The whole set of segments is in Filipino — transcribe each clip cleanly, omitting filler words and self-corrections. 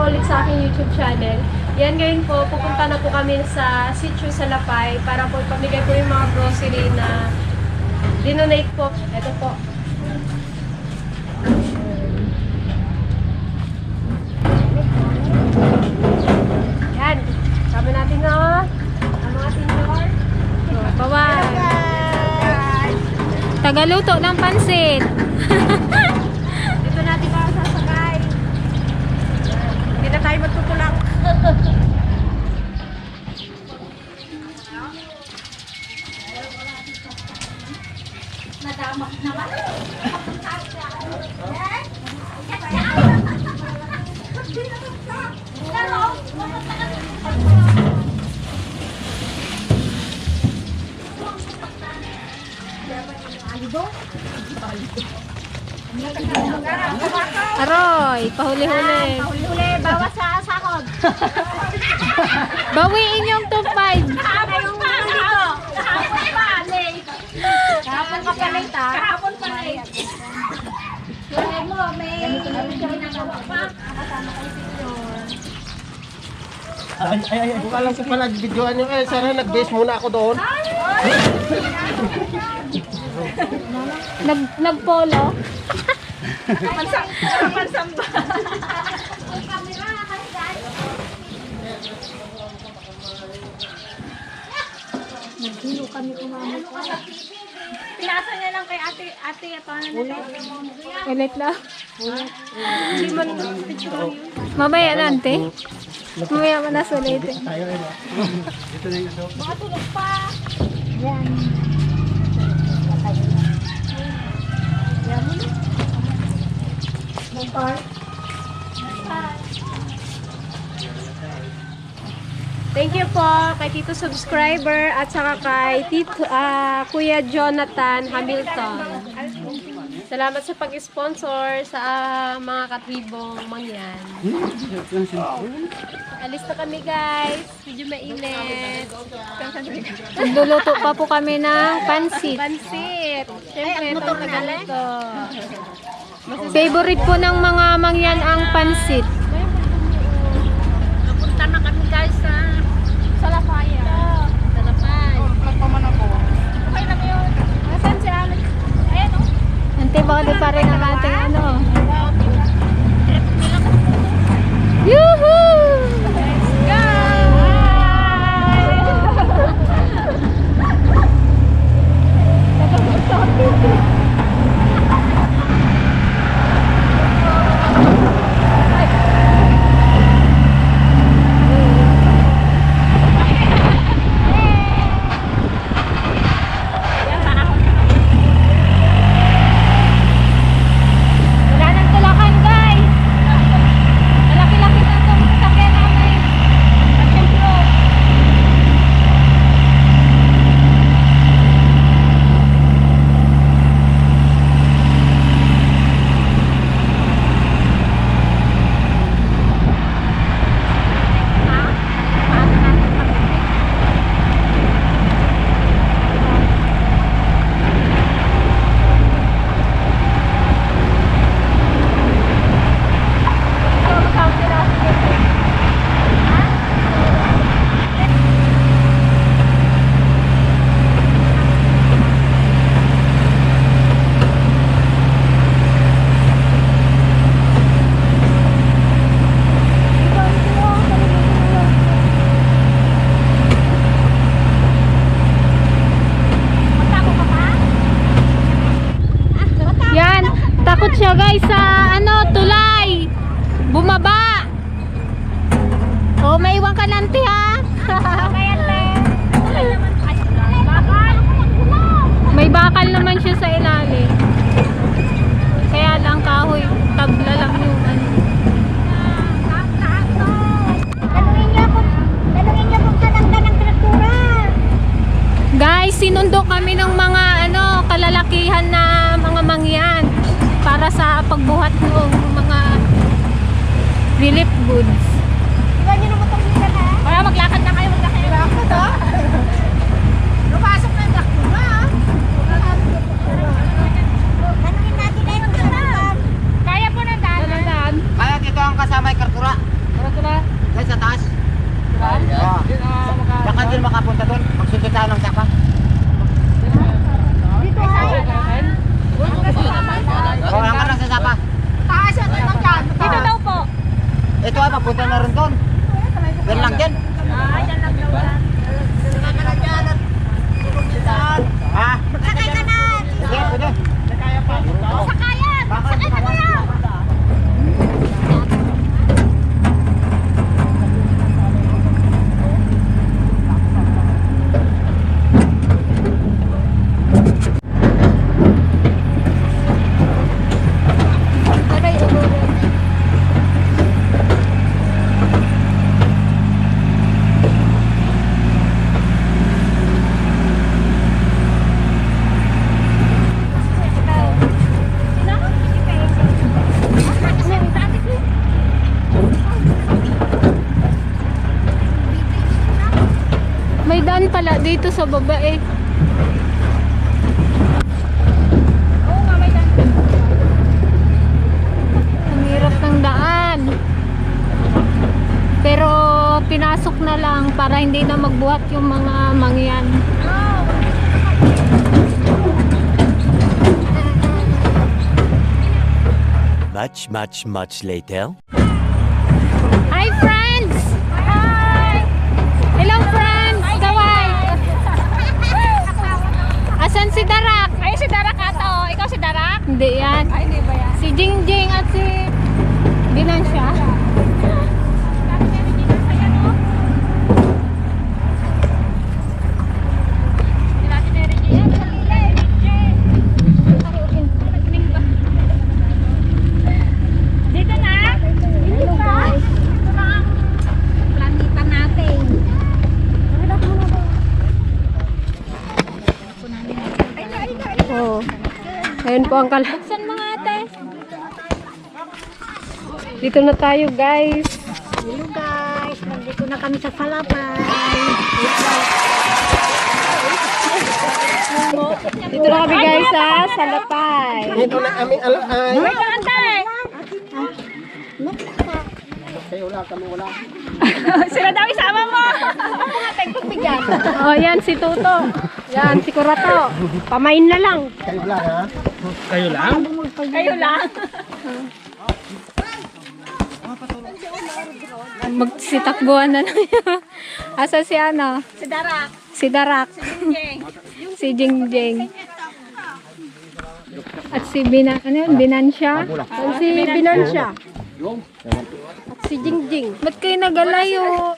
po ulit sa aking YouTube channel. Yan, ngayon po, pupunta na po kami sa sitio sa Lapay para po ipamigay po yung mga grocery na dinonate po. Ito po. Yan. Sabi natin na, ang ating door. Bawal. Tagaluto ng pansit. Dito natin para sasakay. Hindi na tayo magtutulak. Nadamak naman. Aroy, pahuli-huli. Huli, bawas sa sakod. Bawiin yung 2.5. Kahapon pa dito. Kahapon pa, late. Kahapon ka pa late, ha? Kahapon pa late. Huli mo, may ginagawa pa. Kasama kayo senior. Ay, kung alam ko pala videoan nyo, sana nag-base muna ako doon. Nagpolo. Pansamba. Nagkilo kami kumamit. Pinasa niya lang kay ate, ito ano nito? Ulit lang. Hindi man picture yun. Mamaya na, ante. Mamaya mo na sulit. Tayo rin. Ito na yung ito. Baka tulog pa. Yan. Thank you po kay Tito Subscriber at saka kay Kuya Jonathan Hamilton. Salamat sa pag-sponsor sa mga katribong mangyan. Alis na kami guys. Medyo mainit. Nagluluto pa po kami ng pansit. Pansit. Siyempre, itong tagalito. Favorite po ng mga mangyan ang pansit. Napunta na kami guys sa Lapaya. Sa Lapay. Okay na ba yun? Nasaan si Alex? Ayan o. Ante, baka di pa rin ang ating ano. Yuhuu! Wala nang tulakan guys. Malaki-laki na itong sakyan namin. Pagkemplo. Yan, takot siya guys sa ano, tulay. Bumaba. Oh, may iwan ka nante ha. May bakal naman siya sa ilalim. Kaya lang kahoy, tabla lang yung ano. Tanungin niyo kung kalangga ng traktura. Guys, sinundo kami ng mga ano, kalalakihan na mga mangyan para sa pagbuhat ng mga relief goods. Iwan niyo naman itong litan ha. Para maglakad na kayo, maglakad ha. Napasok na yung traktura ha. Tanungin natin na yung traktura. Kaya po na daan. Kaya dito ang kasama yung kartura. tayo ng sapa. Oo, hanggang lang sa sapa. Taas yan lang dyan. Dito daw po. Ito ay papunta na rin doon. Yan lang dyan. Dyan lang daw yan. Ha? Sakay ka na! Sige, pwede. Sakayan! Sakay ka na! May daan pala dito sa baba eh. Oo nga, may daan. Ang hirap ng daan. Pero pinasok na lang para hindi na magbuhat yung mga mangyan. Much later. Hi friends! Hi! Hello friends! Kaway! Asan si Darak? Ay, si Darak ata oh. Ikaw si Darak? Hindi yan. Ay, hindi ba yan? Si Jingjing at si Binansya. Dito na? Dito na? Ito na ang planeta natin. Oh. Ayun po ang Buksan mga ate. Dito na tayo, guys. Hello guys, nandito na kami sa Palapay. Dito na kami, guys, sa Salapay. Ito na aming alay. Wait lang ante. Kayo wala, kami wala. Sila daw isama mo. Mga tagpagpigyan. Oh, yan si Tuto. Yan si Kurato. Pamain na lang. Kayo wala, ha? Kayo lang. Magsitakbuhan na lang yun. Asa si ano? Si Darak. Si Darak. Jeng. Si Jingjing. At si Binansya. At si Binansya. At si Jingjing. Ba't kayo nagalayo?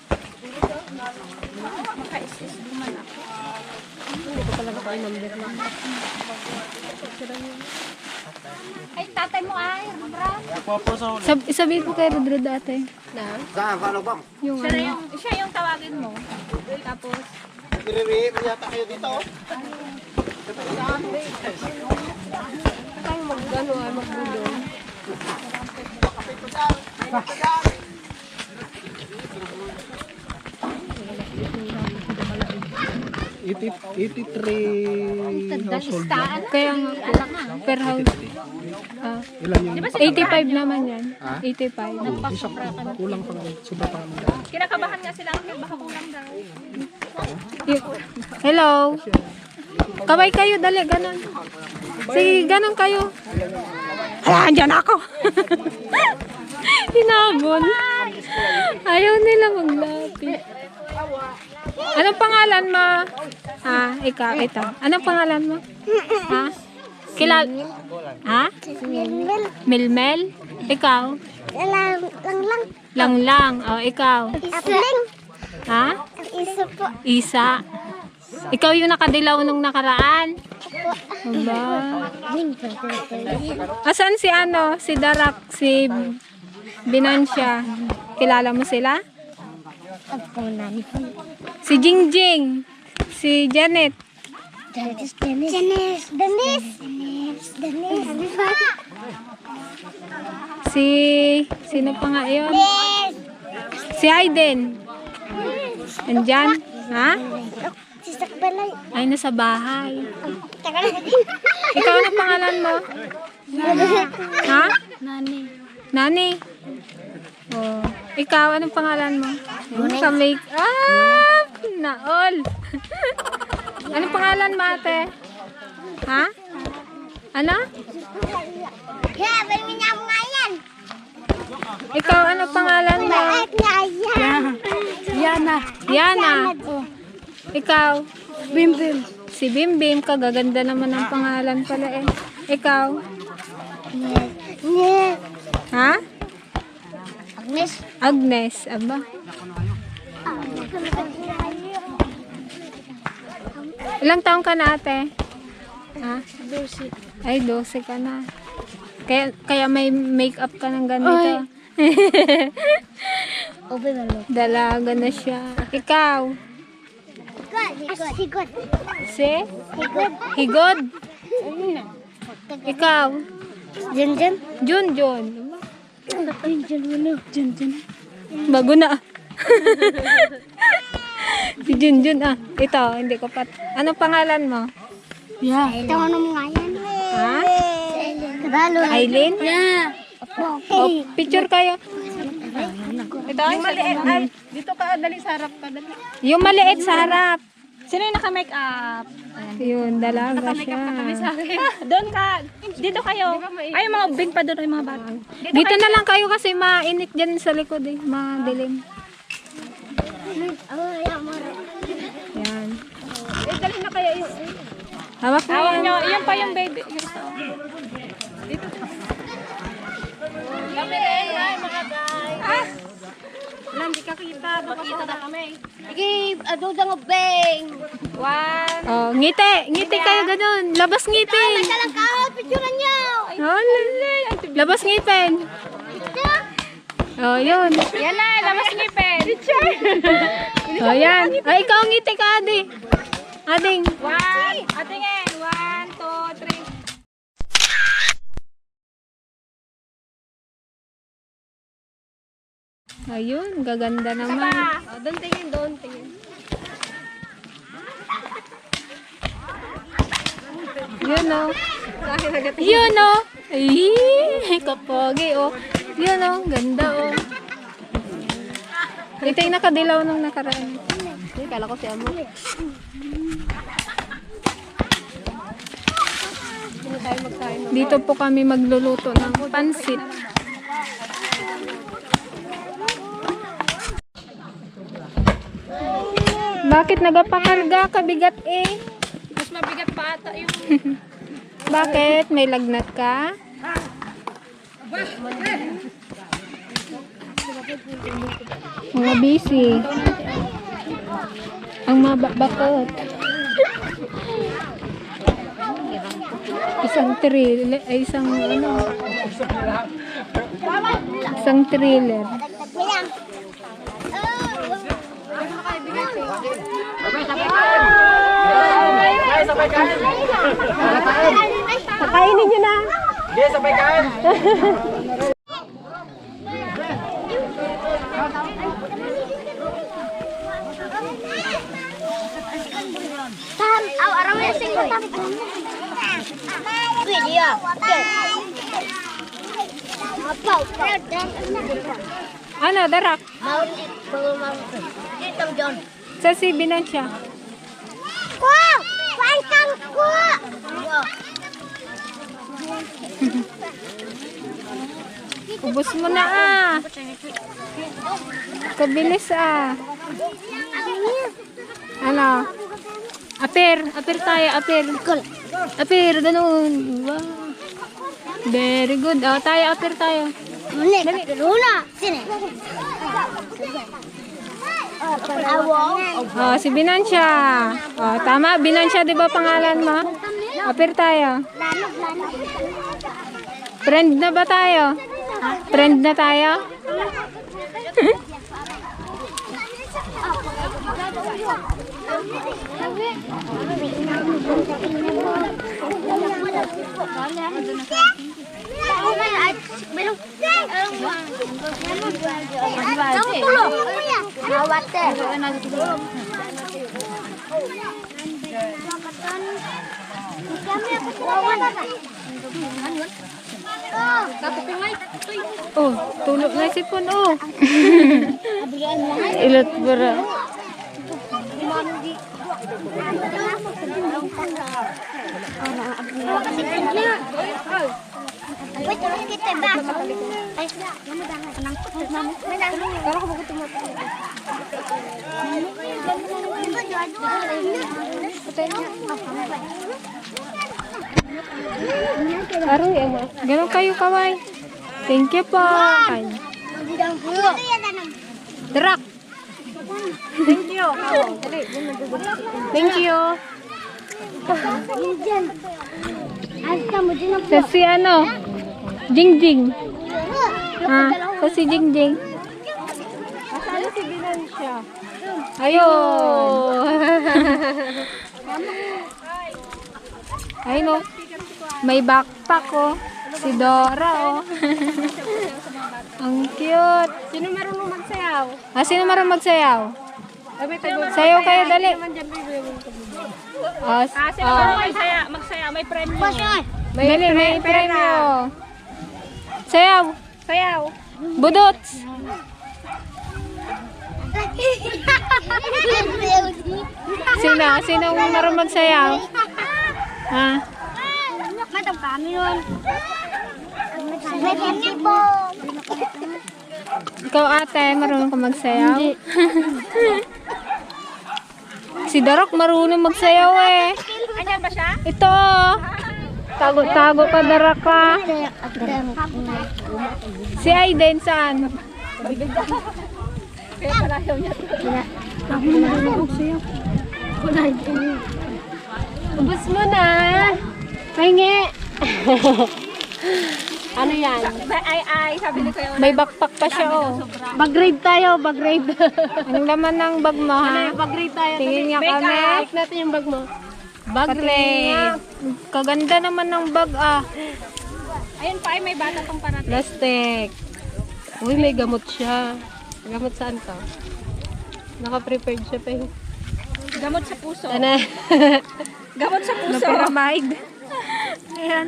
Ay, tatay mo ay. Sabi po kay Rodro dati. Na? Saan? Paano bang? Yung ano? Siya yung tawagin mo. Tapos, Iririin yata kayo dito, oh. Tayo mag-ano ay magbudol. Kaya nga po, per house. Ah, 85 naman yan. 85. kinakabahan nga sila. Baka kulang daw. Hello. Kaway kayo, dali, ganon. Sige, ganon kayo. Hala, andyan ako. Hinabol. Ayaw nila maglapit. Anong pangalan mo? Ha? Ikaw, ito. Anong pangalan mo? Ha? Ha? Milmel? Ikaw? Lang. O, ikaw? Ha? Isa. Ikaw yung nakadilaw nung nakaraan? Aba. Asan si ano? Si Darak, si Binansya. Kilala mo sila? Si Jingjing. Si Janet. Sino pa nga yun? Si Aiden. Andyan? Ha? Ay, nasa bahay. Ikaw, ano pangalan mo? Ha? Nani. Oh. Ikaw, anong pangalan mo? Sa make up. Naol. Anong pangalan mo, ate? Ha? Ano? Yeah, baby niya mo nga yan. Ikaw, ano pangalan mo? Yana. Yana. Ikaw? Bim. Si Bimbim, kagaganda naman ang pangalan pala eh. Ikaw? Yes. Ha? Agnes. Agnes, aba. Ilang taong ka na, ate? Ha? 12. Ay, 12 ka na. Kaya may makeup ka ng ganito. Dalaga na siya. Ikaw? Higod. Si? Higod? Ikaw? Junjun. Junjun. Junjun. Bago na. Si Junjun ah. Ito, hindi ko pat. Anong pangalan mo? Yeah. Ito ano mo nga yan? Ha? Kadalo. Aileen? Yeah. Oh, picture kayo. Ito, yung maliit. Ay, dito ka, dali sa harap ka. Dali. Yung maliit sa harap. Sino yung naka-make up? Yun, dalaga siya. Doon ka. Dito kayo. Ay, yung mga big pa doon, yung mga bata. Dito na lang kayo kasi mainit dyan sa likod eh. Madilim. Yan. Eh, dali na kaya yung... Hawak mo yan. Yan pa yung baby. Kami rin, hi mga guys. Wala, hindi ka kita. Makita na kami. Sige, ado sa ngobeng. One. Oh, ngiti. Ngiti kayo ganun. Labas ngipin. Dalang kahot, picturean niyo. Oh, lali. Labas ngipin. Oh, yun. Yan na, labas ngipin. Oh, yan. Ay, ikaw ngiti ka, Adi. Ading. One. Atingin. 1, 2, 3. Ayun, gaganda naman. Oh, doon tingin, doon tingin. Yun o. Yun o. Ay, kapogi o. Yun o, ganda o. Ito yung nakadilaw nung nakaraan. Hindi, kala ko si Amo. Dito po kami magluluto ng pansit. Bakit nagapakarga ka? Bigat eh. Mas mabigat pa ata yung... Bakit? May lagnat ka? Mga busy. Ang mabakot. Isang thriller. Ay, isang ano. Isang thriller. Pakainin nyo na. Yes, sabay kain. Tam, araw na sing tam. Video. Apa? Ano, darak? Mau dito John. Sa si Binansya. Wow! Welcome ko! Ubus mo na ah. Kabilis ah. Ano? Apir tayo, apir. Apir, ganun. Wow. Very good. Oh, tayo, apir tayo. Luna, sini. Oh, si Binansya. Oh, tama, Binansya, 'di ba pangalan mo? Apir tayo. Friend na ba tayo? Friend na tayo? Kamu tulog. Awat teh. Oh, tulog na si Pun, oh. Ilot bara. Wait, terus kita ba? Ay, Pero ko magutom na. Parang yan mo. Ganun kayo kaway. Thank you po. Ay. Drak. Thank you. Thank you. Sa si ano? Jingjing. Ah, sa si Jingjing. Kasali si Binansya. Ayo. Ay no. May backpack oh. Si Dora oh. Ang cute. Sino marunong magsayaw? Ah, sino marunong magsayaw? Sayaw kayo dali. Ah, Sino ba magsaya? May premyo. Dali, may premyo. Sayaw. Sayaw. Budots. Sino marunong magsayaw? Ha? Madam kami yun. May premyo po. Ikaw ate, marunong ka magsayaw? Si Darok marunong magsayaw eh. Anyan ba siya? Ito. Tago-tago ka Darok ka. Si Aiden saan? Ubus mo na. Pahingi. Ano yan? Sabi ni Kuya. May backpack pa siya oh. Bag-raid tayo, bag-raid. Anong laman ng bag mo ha? Bag-raid tayo. Tingin nga kami. Check natin yung bag mo. Bag-raid. Kaganda naman ng bag ah. Ayun pa ay may bata tong parating. Plastic. Uy, may gamot siya. Gamot saan to? Naka-prepared siya pa yung... Gamot sa puso. Ano? Gamot sa puso. Pyramide. Ayan.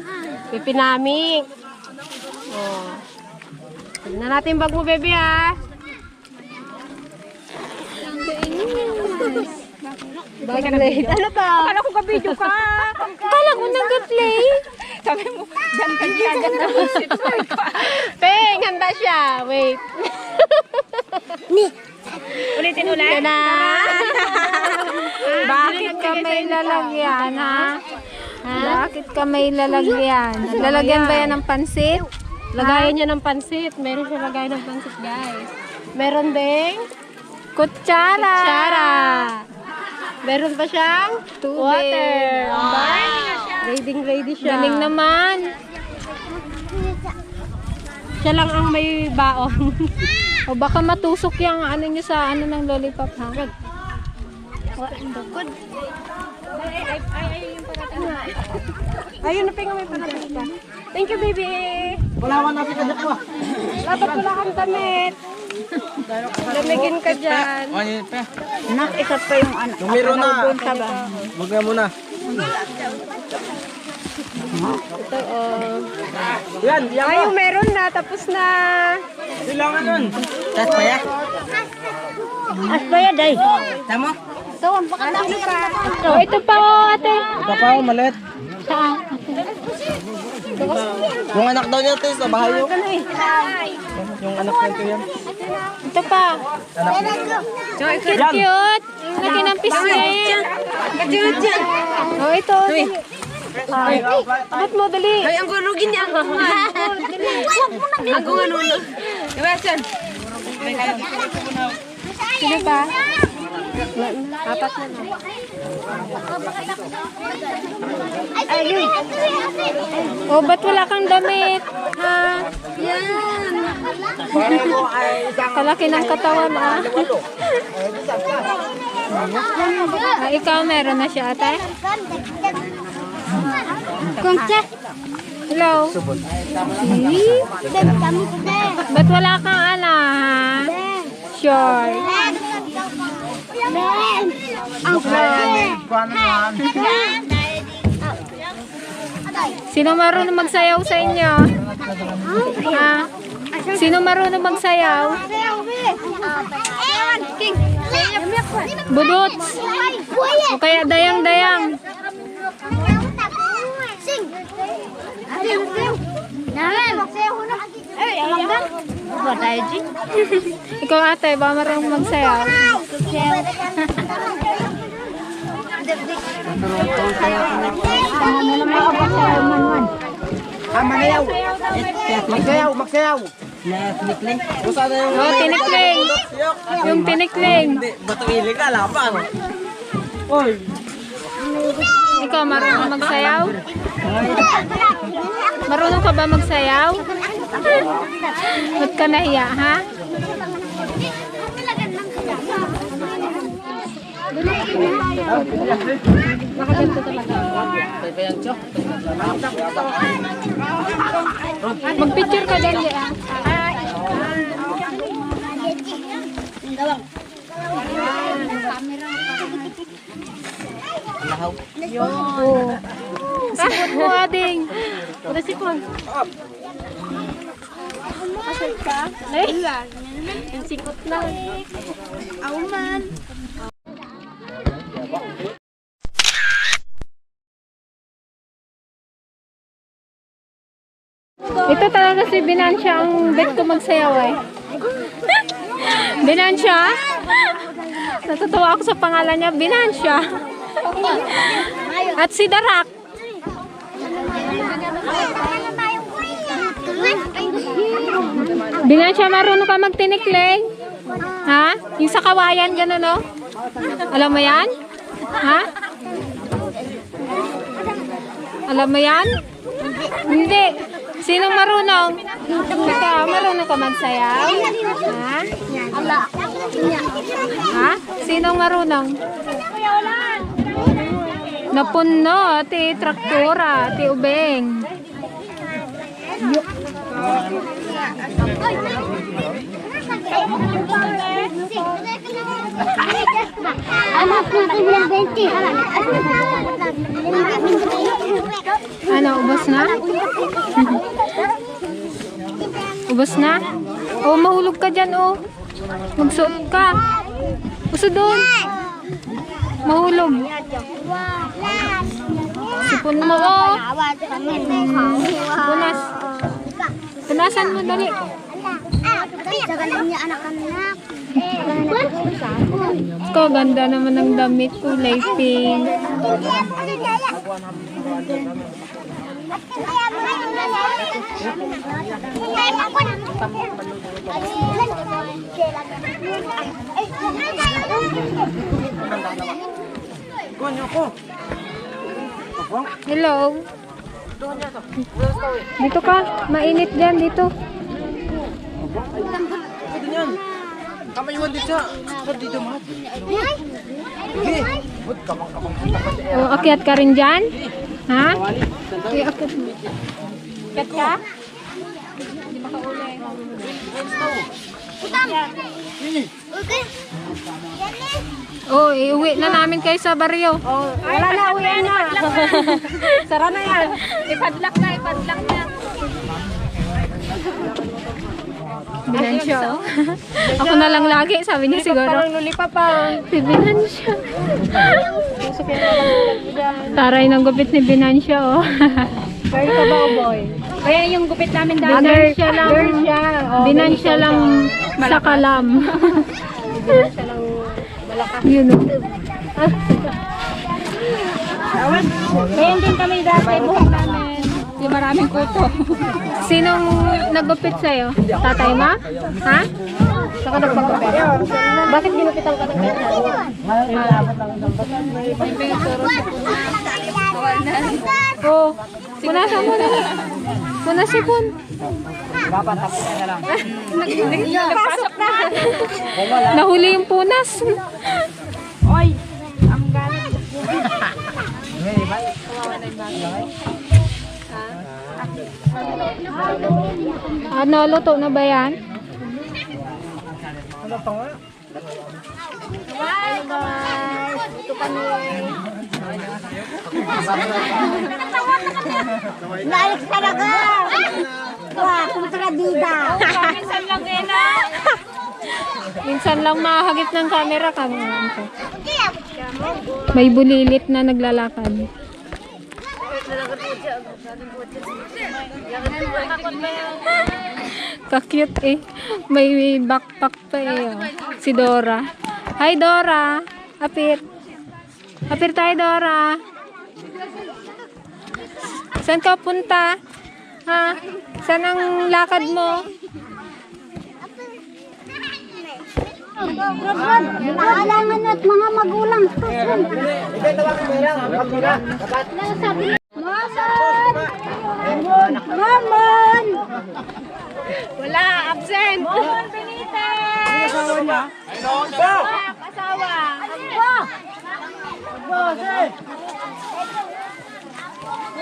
Pipinamik. Oh. Tignan natin yung bag mo, baby, ha? Bag-raid. Ano ba? Akala ko ka-video ka. Kala ko nag-play. Sabi mo, dyan ka dyan na busit. Peng, handa siya. Wait. Ulitin ulit. Na. Bakit ka may lalagyan ha? Bakit ka may lalagyan? Lalagyan ba yan ng pansit? Lagayan niya ng pansit. Meron siya lagayan ng pansit, guys. Meron ding Kutsara. kutsara. Meron pa siyang Tubig. water. Ready siya. Galing naman. Siya lang ang may baon. O baka matusok yung ano nyo sa ano ng lollipop ha? Ayun, napinga may panatin ka. Thank you, baby. Wala natin ka dyan ko. Dapat wala kang damit. Lamigin ka dyan. Nak, isa pa yung anak. Numero na. Wag na muna. Ito, oh. Yan, Ay, yung meron na. Tapos na. Kailangan nun. Tas pa ya? Asbaya, day. Tama? Doon, baka dami ka. O ito pa o ate. Kapaw, malit. Saan? Yung anak daw niya, ito, sa bahay yung. Yung anak niya yan. Ito pa. Cute cute. Yung laki ng pisngi. O ito. Abot mo, dali. Ay, ang gulugin niya. Ako nga nuno. Iwasan. Sino pa? Apat na na. Ayun. O ba't wala kang damit? Ha? Yan. Kalaki ng katawan ah. Ah, ikaw meron na siya ate? Kungse. Hello? Ba't wala kang ana ha? Sure. Sino marunong magsayaw sa inyo? Ha? Sino marunong magsayaw? Budots. O kaya dayang-dayang. Ba tayo, G? Ikaw ate, ba marunong magsayaw? Manayaw. Magsayaw, magsayaw. Basta na yung... Oh, tinikling. Yung tinikling. Hindi, bato ilig na, laban. Oy. Ikaw, marunong magsayaw? Marunong ka ba magsayaw? Ba't ka nahiya, ha? Mag-picture ka din, ha? Oh. Sipot mo, ading. Udah sipon. Masal ka? Yung sipot na. Auman. Ito talaga si Binansya ang bet ko magsayaw eh. Binansya? Natutuwa ako sa pangalan niya, Binansya. At si Darak. Binansya, marunong ka magtinikling? Ha? Yung sa kawayan, gano'n, no? Alam mo yan? Ha? Alam mo yan? Hindi. Sinong marunong? Ikaw, marunong ka magsayaw? Ha? Ha? Sinong marunong? Napuno, ti traktora, ti ubeng. Ano, ubos na? Ubos na? Oh, mahulog ka dyan, oh. Magsuot ka. Uso doon. Mahulog. Sipon mo, oh. Punas. Punasan mo, dali. Ikaw, ganda naman ng damit. Kulay pink. Hello. Dito ka. Mainit dyan, dito. Kamay mo dito. Dito mo. O, akyat ka rin dyan? Ha? Okay, akyat mo. Akyat ka? Hindi ba ka uli? Oh, iuwi na namin kayo sa baryo. Oh, wala na, uwi na. Sara na yan. Ipadlak na, ipadlak na. Binansya, oh. Ako na lang lagi, sabi niya siguro. Parang luli pa pa. Si Binansya. Taray ng gupit ni Binansya, oh. Girl ka ba o boy? Kaya yung gupit namin dati. Binansya lang. Girl siya. Oh, Binansya lang sa kalam. Binansya lang malakas. Yun, oh. Kaya din kami dati buhok namin. Yung maraming kuto. Sinong nagupit sa'yo? Tatay mo? Ha? Saka nagpagupit. Bakit ginupitan ka ng ganyan? Oh, punasan mo na. Punasipon. Pasok na. Nahuli yung punas. Oy, ang galing. Ano, luto na ba yan? Nalik talaga. Wah, kumatradida. Minsan lang mahagip ng camera kami. May bulilit na naglalakad. Ka-cute eh. May backpack pa eh. Oh. Si Dora. Hi Dora. Apir. Apir tayo Dora. Saan ka punta? Ha? Saan ang lakad mo? Kailangan at mga magulang. Mamon! Wala, absent. Mamon Benitez! Asawa!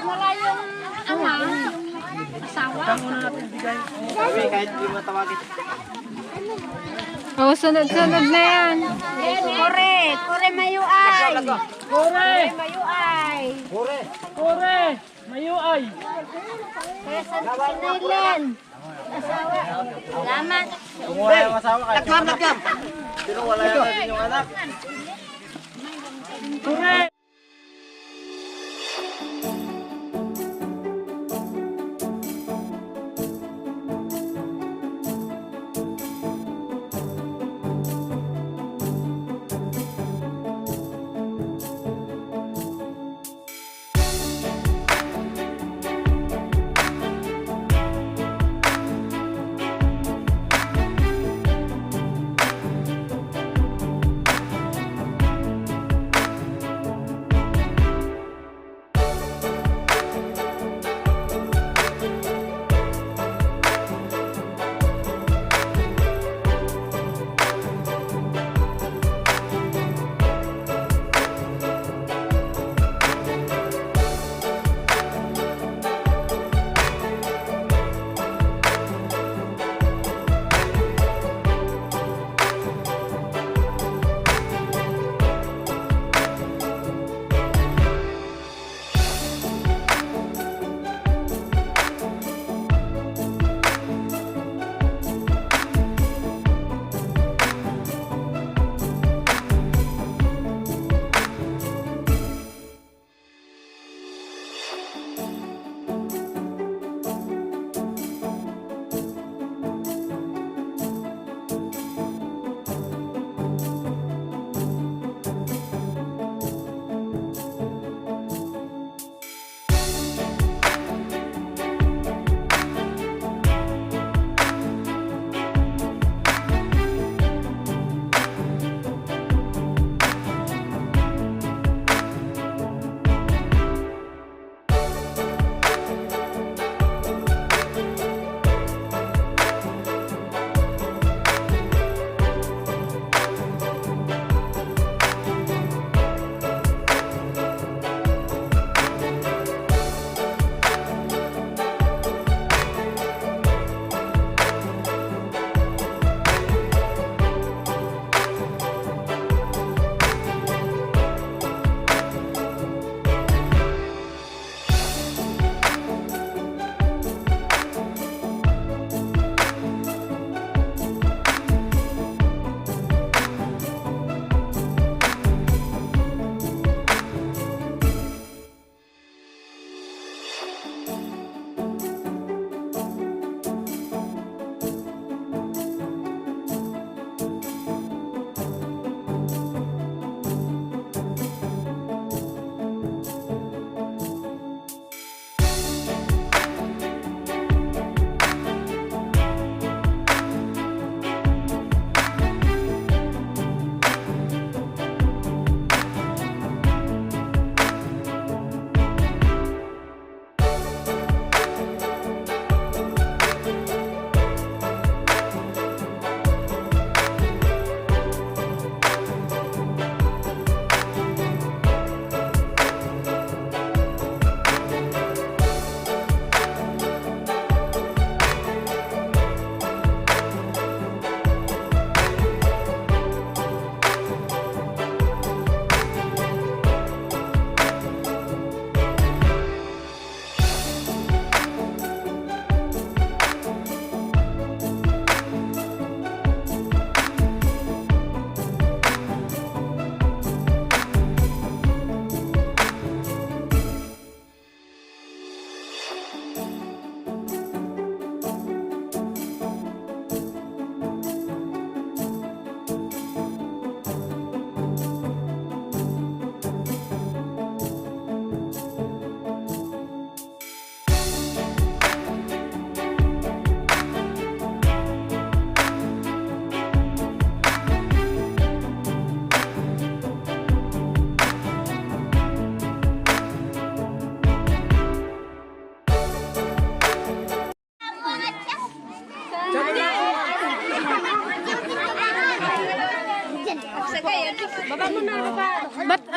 Wala yung ama, asawa. Kahit hindi matawagin. Oh, sunod-sunod na yan. Kore mayuay. Kore mayuay. Kore! Mayuay! Kaya sa Sinailan. Asawa. Salamat. Kung wala yung asawa kahit yung anak. Pero wala yan yung anak. Kore!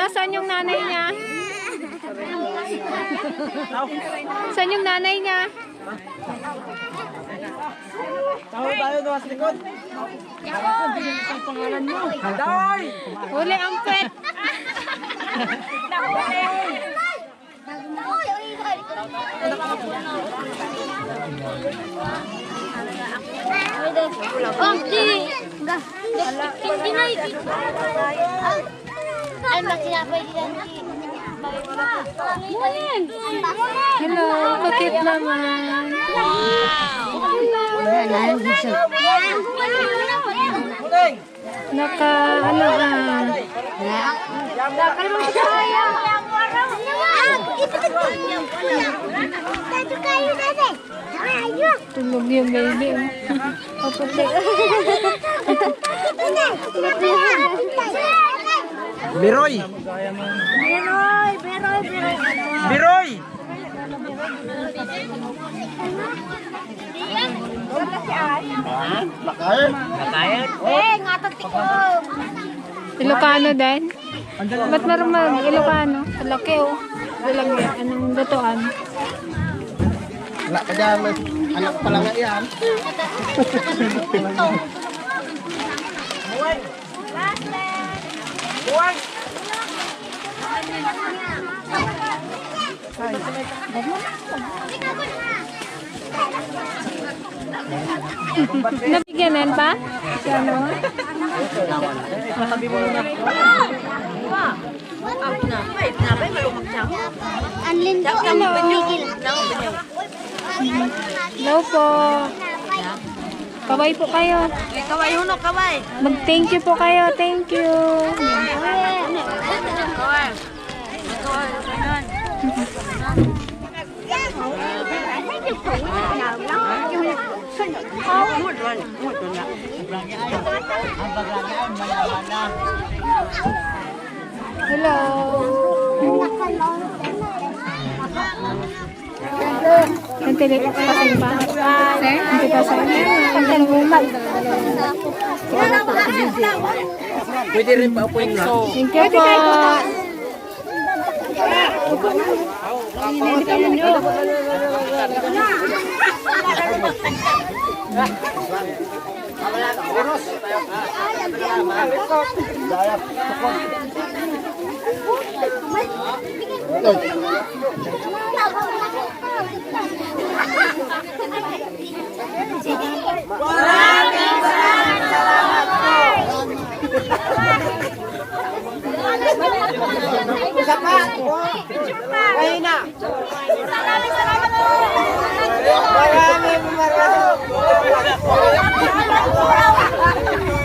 Saan yung nanay niya? Saan yung nanay niya? Tahu tayo doon sa likod. Day! Huli ang pet. Ay, magsinapay din. Hello, bakit naman? Muling! Naka, ano ah. Tulog yung baby. Kaputi. Biroy! Biroy! Ilocano din? Ba't marumang Ilocano? Laki oh. Walang yan. Anong lutuan? Wala ka dyan. Anak pa lang yan. Nabigyanan pa? Si ano? Ang lindo ang panigil. Hello po. Kaway po kayo. Kaway huno, kaway. Mag-thank you po kayo. Thank you. Hello. Nanti pasang pa. Nanti pasang. Pwede rin pa upuin na. Thank you po.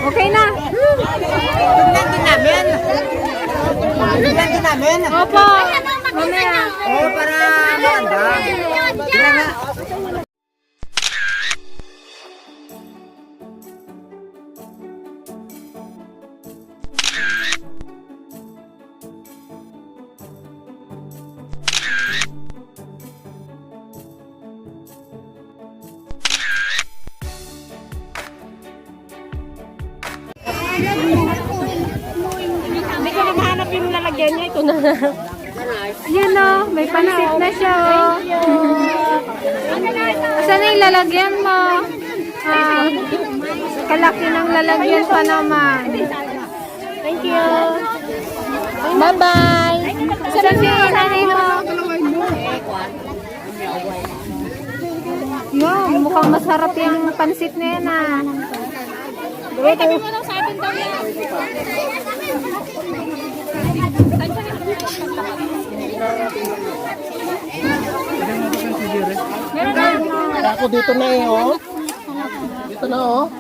Okay na. Tignan din namin. Tignan din namin. Opo. Mamaya. Oh, para maganda. Tignan nga. Hindi ko na mahanap yung lalagyan niya. Ito na. Yan o. May pansit na siya o. Saan na yung lalagyan mo? Ah, kalaki ng lalagyan pa naman. Thank you. Bye-bye. Saan si nanay mo? Yun, mukhang masarap yung pansit na yan ah. Wait, tabi mo lang sa atin daw yan. Ako dito na eh, oh. Dito na, oh.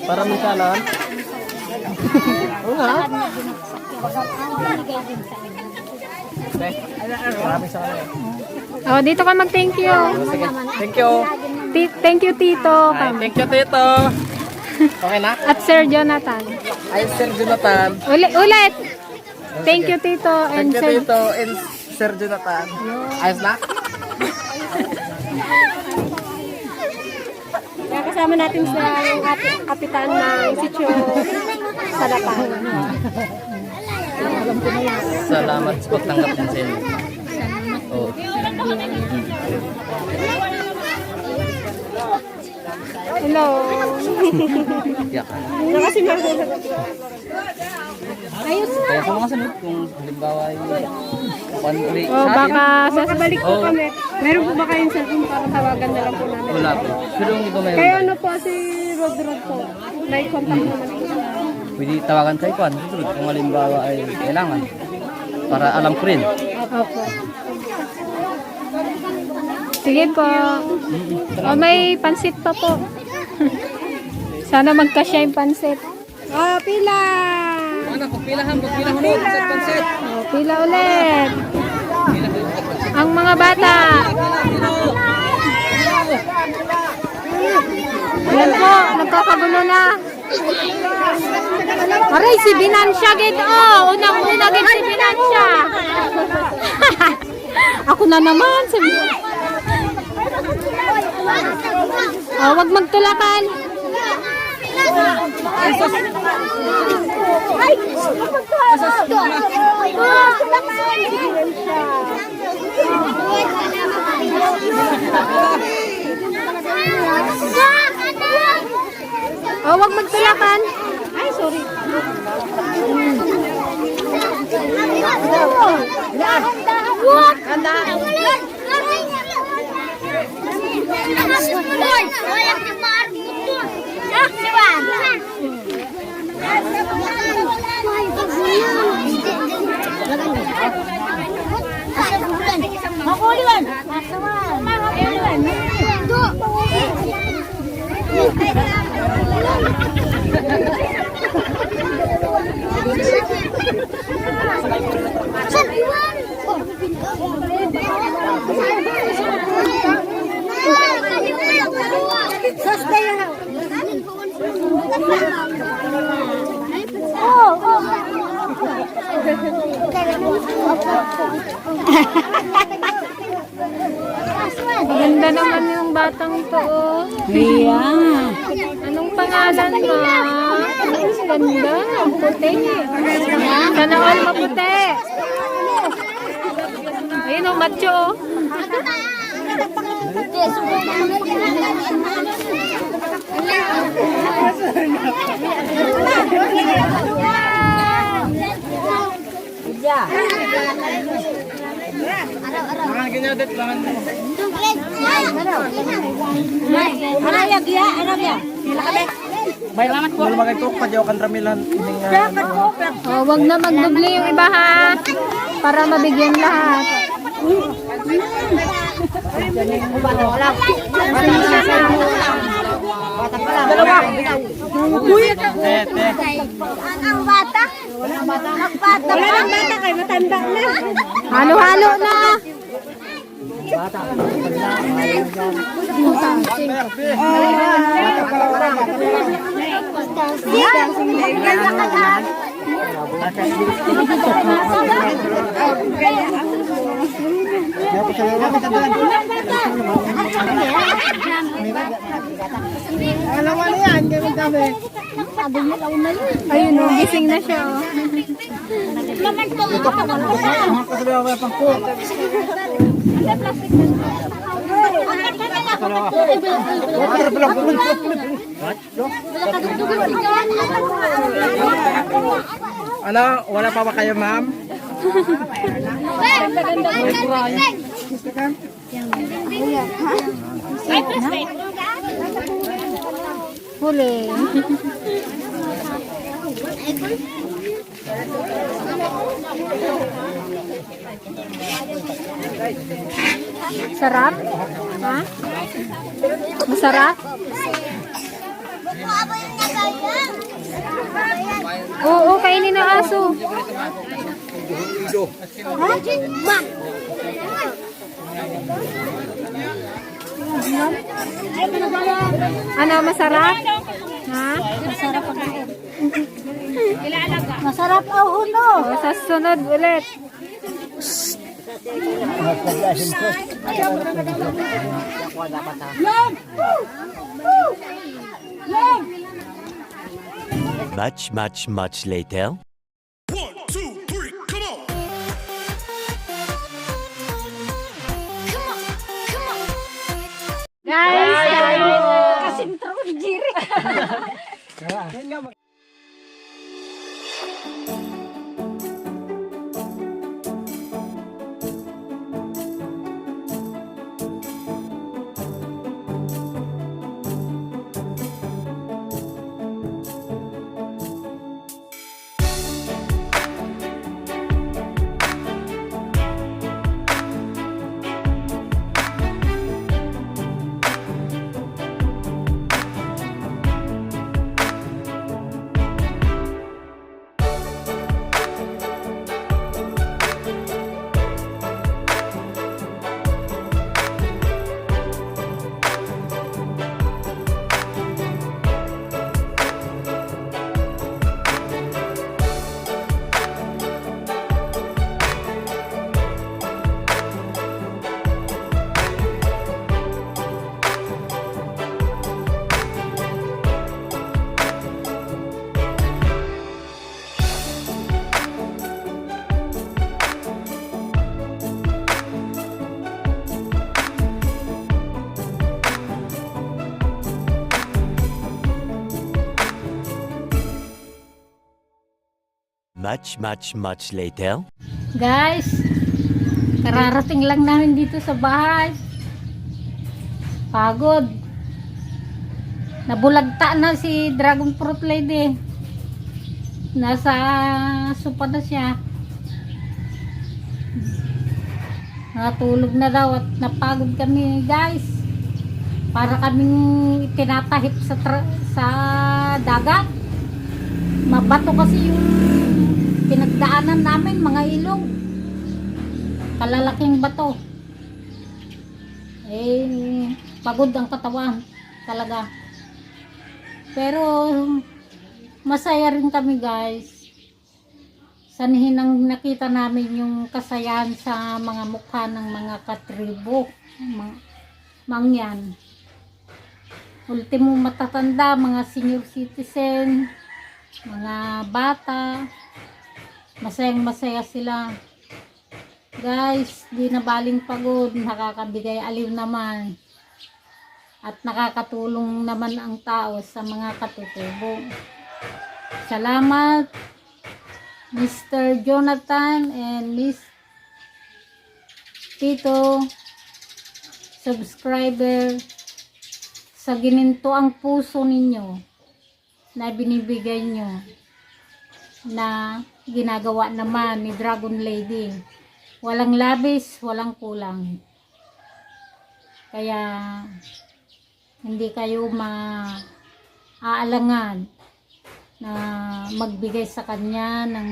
Para minsalan. Oo nga. Maraming sa kanila. Oh, dito ka mag-thank you. Sige, thank you. Thank you, Tito. Ay, thank you, Tito. Okay na? At Sir Jonathan. Ay, Sir Jonathan. Ulit. Thank you, Tito. And Thank you, Sir... Tito. And Sir Jonathan. Ayos na? Kaya kasama natin sa kapitan ng sitio sa Lapay. Salamat sa pagtanggap ng sa inyo. Oo. Hello. Tiyak. Ayos na. Kaya sa mga sunod, kung halimbawa ay kukuhan uli Oh, sa atin, baka Balik po Oo. kami. Meron po ba kayong cellphone para tawagan na lang po namin? wala po. Pero yung iba mayroon Kaya ba? ano po si Rod po? Nai-contact naman po siya. Pwede tawagan sa ikuan. Susunod, kung halimbawa ay kailangan. Para alam ko rin. Opo. Sige po. Oh, may pansit pa po. Sana magkasya yung pansit. Oh, pila! Ano, pagpilahan sa pansit. Oh, pila ulit. Ang mga bata. Ayan po, nagkakagulo na. Aray, si Binansya gid. Oh, unang-una gid si Binansya. Ako na naman. Sabi. Oh, wag magtulakan. Oh, wag magtulakan. Ay, sorry. Ganda naman yung batang to. Oh. Anong pangalan mo? Ang ganda. Ang puti. Sana all maputi. Ayun o, macho. Mga ganyadet lang. May lamat po. Wala magaytok pa diyo kan ramilan. Oh, wag na magdubli yung iba ha. Para mabigyan lahat. Ang bata? Nagbata Wala nang bata kayo, matanda na. Halo-halo na. Alam mo na yan, ganun kami. Ayun o, gising na siya oh. Ano, wala pa ba kayo, ma'am? Huli. Sarap? Ha? Masarap? Oo, kainin ng aso. Ano, masarap? Ha? Masarap ang kain. Masarap ang uno. O, sa sunod ulit. Much, much, much later. 1, 2, 3. Guys, Kasintro ni Jiri. Much later. guys, kararating lang namin dito sa bahay. Pagod. Nabulagta na si Dragon Fruit Lady. Nasa sopa na siya. Natulog na daw at napagod kami guys. Para kaming tinatahip sa dagat. Mabato kasi yung pinagdaanan namin, mga ilog. Kalalaking bato. Pagod ang katawan talaga. Pero masaya rin kami guys. Sanhin ang nakita namin yung kasayahan sa mga mukha ng mga katribo, mangyan. Ultimo matatanda, mga senior citizen, mga bata. Masayang masaya sila. Guys, di na baling pagod, nakakabigay aliw naman. At nakakatulong naman ang tao sa mga katutubo. Salamat Mr. Jonathan and Miss Tito subscriber sa gininto ang puso ninyo na binibigay nyo na ginagawa naman ni Dragon Lady. Walang labis, walang kulang. Kaya hindi kayo maaalangan na magbigay sa kanya ng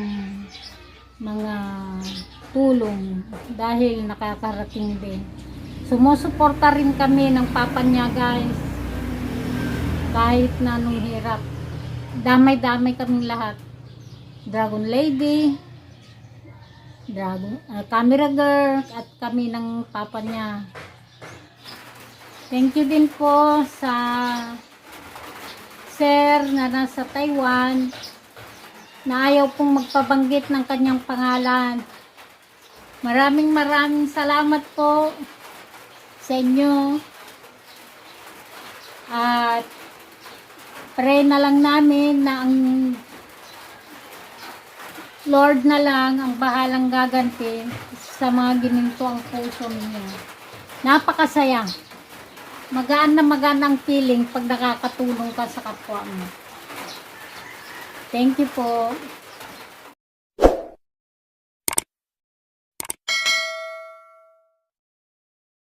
mga tulong dahil nakakarating din. Sumusuporta rin kami ng papa niya guys. Kahit na anong hirap. Damay-damay kaming lahat. Dragon Lady, Camera Girl, at kami ng papa niya. Thank you din po sa sir na nasa Taiwan na ayaw pong magpabanggit ng kanyang pangalan. Maraming salamat po sa inyo. At pray na lang namin na ang Lord na lang ang bahalang gaganti sa mga gininto ang puso ninyo. Napakasaya. Magaan na magaan ang feeling pag nakakatulong ka sa kapwa mo. Thank you po.